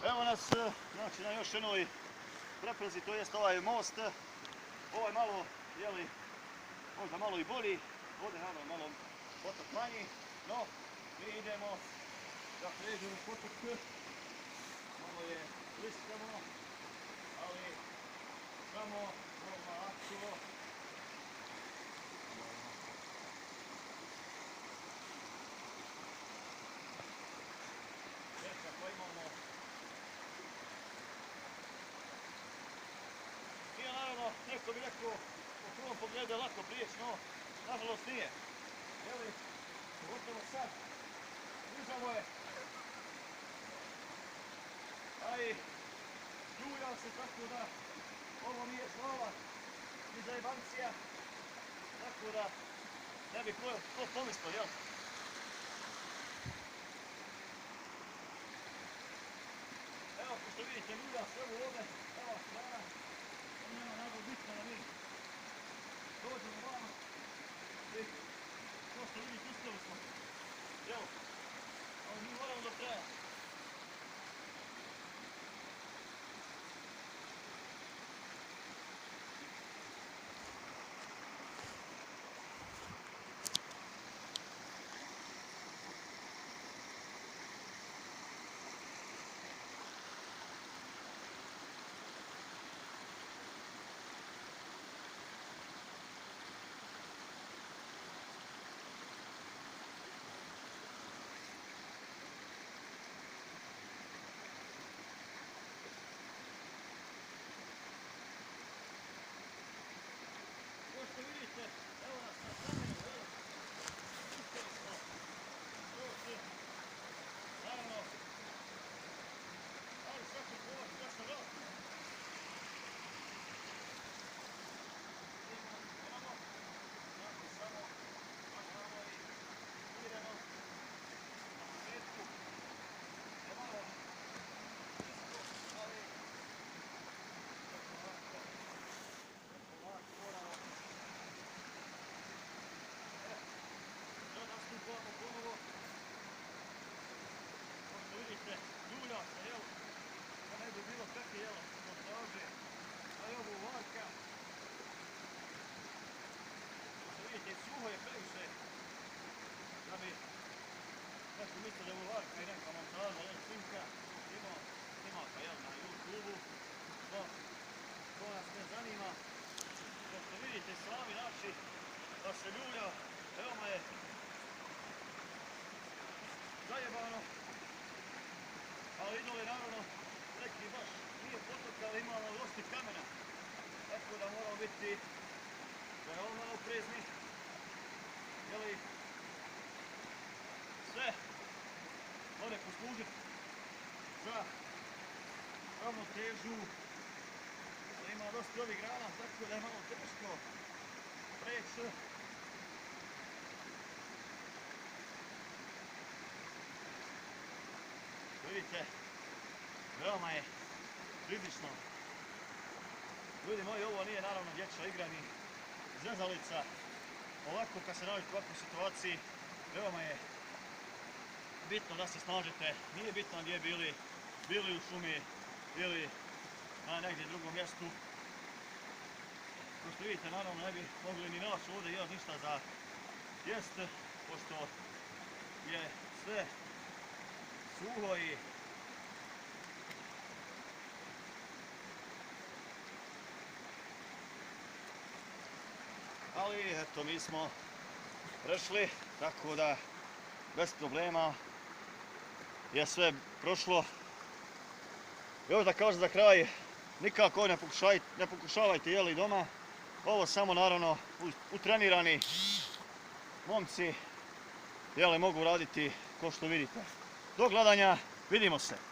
Evo nas znači, na još jednoj preprezi, to jest ovaj most. Ovaj malo, jeli, možda malo i bolji, ovdje naravno malo potok manji, no mi idemo da pređemo potok, malo je bliskamo, ali samo polako. Kako imamo nije naravno, neko bi rekao u prvom pogledu je lako prijeći, no nažalost nije. Jeli, gotovo sad, uzamo je. A i ljulja se tako da ovo nije slova ni zajebancija, tako da ne bi ko pomislio, jel? Evo, pošto vidite, ljulja se evo ovdje, ova strana, nema naravno bitno da mi dođemo vama i ko što vidite uspjeli smo, jel? Ali mi moramo do kraja. Što vidite, evo nas na kamenu, evo, uspjeli smo doći, naravno, ali svaki kovac nešto rad. Idemo, znači samo mažamo i idemo na početku, je malo isto, ali nastupamo ponovo. Kao što vidite, ljulja se, jel? Da ne bi bilo kakve, jel, montaže. A i ovo varka. Kao što vidite, suho je previše. Da bi neko mislio da je ovo varka i neka montaža, jel, snimka. Snimaka, jel, na YouTube-u. No, to nas ne zanima. Kao što vidite, sami naši, da se ljulja, veoma je zajebano, ali idoli naravno neki baš nije potok, ali imamo dosta kamena, tako da moramo biti veoma oprezni, jeli sve more poslužiti za ravnotežu, da ima dosta ovih grana, tako da je malo teško preći. Vidite, veoma je rizično. Ljudi moji, ovo nije naravno dječja igra ni zezalica. Ovako kad se nađete u ovakvoj situaciji, veoma je bitno da se snažite. Nije bitno gdje bili u šumi ili na negdje drugom mjestu. Kao što vidite, naravno ne bi mogli ni naći ovdje jel ništa za jest, pošto je sve suho i ali eto mi smo prešli, tako da bez problema je sve prošlo. Još da kažem za kraj, nikako ne pokušavajte jeli doma, ovo samo naravno utrenirani momci jeli mogu raditi kao što vidite. Do gledanja, vidimo se!